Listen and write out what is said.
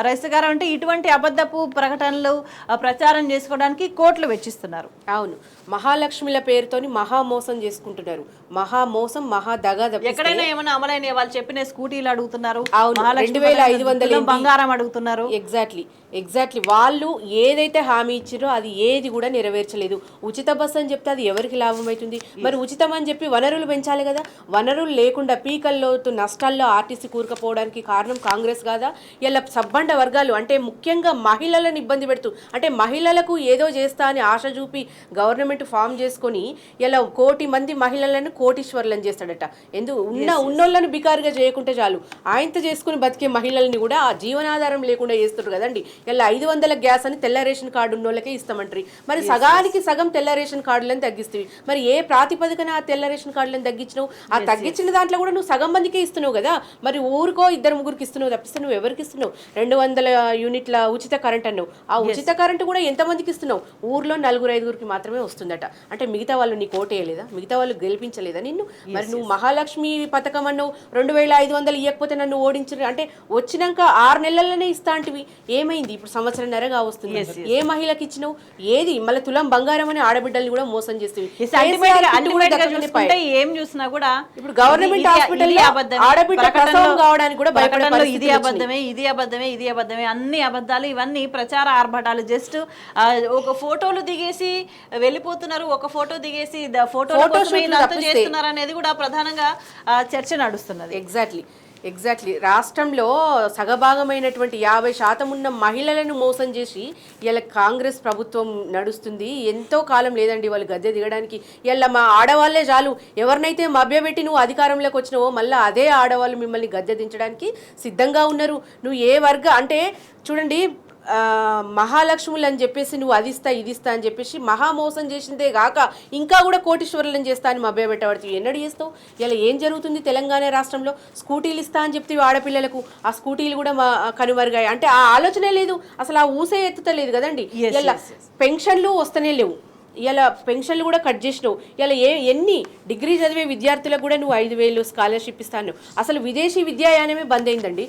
Rice గారు అంటే ఇటువంటి అబద్ధపు ప్రకటనలు ప్రచారం చేసుకోవడానికి కోట్లు వెచ్చిస్తున్నారు. అవును, మహాలక్ష్మిల పేరుతోని మహా మోసం చేసుకుంటున్నారు. మహా మోసం, మహా దగా. ఎక్కడైనా ఏమైనా అమలైన వాళ్ళు చెప్పిన స్కూటీలు అడుగుతున్నారు, అవును, 2500 బంగారం అడుగుతున్నారు. ఎగ్జాక్ట్లీ వాళ్ళు ఏదైతే హామీ ఇచ్చారో అది ఏది కూడా నెరవేర్చలేదు. ఉచిత బస్సు అని చెప్తే అది ఎవరికి లాభం అవుతుంది? మరి ఉచితం అని చెప్పి వనరులు పెంచాలి కదా. వనరులు లేకుండా పీకల్లో నష్టాల్లో ఆర్టీసీ కూరుకుపోవడానికి కారణం కాంగ్రెస్ కాదా? ఇలా సబ్బండ వర్గాలు అంటే ముఖ్యంగా మహిళలను ఇబ్బంది పెడుతూ, అంటే మహిళలకు ఏదో చేస్తా అని ఆశ చూపి గవర్నమెంట్ ఫామ్ చేసుకొని ఇలా 1 కోటి మంది మహిళలను కోటీశ్వర్లను చేస్తాడట. ఉన్నోళ్ళను బికారుగా చేయకుంటే చాలు, ఆయనతో చేసుకుని బతికే మహిళల్ని కూడా ఆ జీవనాధారం లేకుండా చేస్తారు కదండి. ఇలా 500 గ్యాస్ అని తెల్ల రేషన్ కార్డు ఉన్నోళ్ళకే ఇస్తామంటారు. మరి సగానికి సగం తెల్ల రేషన్ కార్డులను తగ్గిస్తాయి. మరి ఏ ప్రాతిపదికన ఆ తెల్ల రేషన్ కార్డులను తగ్గించినావు? ఆ తగ్గించిన దాంట్లో కూడా నువ్వు సగం మందికే ఇస్తున్నావు కదా. మరి ఊరికో 2-3 ఇస్తున్నావు తప్పిస్తే నువ్వు ఎవరికి ఇస్తున్నావు? 200 యూనిట్ల ఉచిత కరెంట్ అన్నావు. ఆ ఉచిత కరెంట్ కూడా ఎంతమందికి ఇస్తున్నావు? ఊర్లో 4-5 మాత్రమే వస్తుందట. అంటే మిగతా వాళ్ళు నీకు ఓటేయలేదా? మిగతా వాళ్ళు గెలిపించలేదా నిన్ను? మరి నువ్వు మహాలక్ష్మి పథకం అన్నావు, 2500 ఇవ్వకపోతే నన్ను ఓడించరు అంటే వచ్చినాక 6 నెలల్లోనే ఇస్తా అంటివి. ఏమైంది? ఇప్పుడు సంవత్సరంన్నరగా వస్తుంది. ఏ మహిళకి ఇచ్చినావు? ఏది? మళ్ళీ తులం బంగారం అని ఆడబిడ్డల్ని కూడా మోసం చేస్తుంది. ఏం చూసినా కూడా ఇప్పుడు గవర్నమెంట్ హాస్పిటల్ ఆడబిడ్డ ప్రసవం కావడానికి కూడా భయపడే ఇది అబద్ధమే, ఇది అబద్ధమే, ఇది అబద్ధమే, అన్ని అబద్ధాలు. ఇవన్నీ ప్రచార ఆర్భటాలు. జస్ట్ ఒక ఫోటోలు దిగేసి వెళ్ళిపోతున్నారు, ఒక ఫోటో దిగేసి ఫోటో చేస్తున్నారు అనేది కూడా ప్రధానంగా చర్చ నడుస్తున్నది. ఎగ్జాక్ట్లీ రాష్ట్రంలో సగభాగమైనటువంటి 50% ఉన్న మహిళలను మోసం చేసి ఇలా కాంగ్రెస్ ప్రభుత్వం నడుస్తుంది. ఎంతో కాలం లేదండి వాళ్ళు గద్దె దిగడానికి. ఇలా మా ఆడవాళ్లే చాలు, ఎవరినైతే మభ్యపెట్టి నువ్వు అధికారంలోకి వచ్చినావో మళ్ళీ అదే ఆడవాళ్ళు మిమ్మల్ని గద్దె దించడానికి సిద్ధంగా ఉన్నారు. నువ్వు ఏ వర్గ అంటే చూడండి, మహాలక్ష్ములు అని చెప్పేసి నువ్వు అది ఇస్తా ఇది ఇస్తా అని చెప్పేసి మహా మోసం చేసిందే గాక ఇంకా కూడా కోటీశ్వరులను చేస్తా అని మభ్యపెట్టబడుతుంది. ఎన్నడు చేస్తావు? ఇలా ఏం జరుగుతుంది తెలంగాణ రాష్ట్రంలో? స్కూటీలు ఇస్తా అని చెప్తే ఆడపిల్లలకు ఆ స్కూటీలు కూడా కనుమరుగాయి. అంటే ఆ ఆలోచనే లేదు, అసలు ఆ ఊసే ఎత్తుతలేదు కదండి. ఇలా పెన్షన్లు వస్తనే లేవు, ఇలా పెన్షన్లు కూడా కట్ చేసినావు. ఇలా ఎన్ని డిగ్రీ చదివే విద్యార్థులకు కూడా నువ్వు 5000 స్కాలర్షిప్ ఇస్తాను. అసలు విదేశీ విద్యాయానమే బంద్ అయిందండి.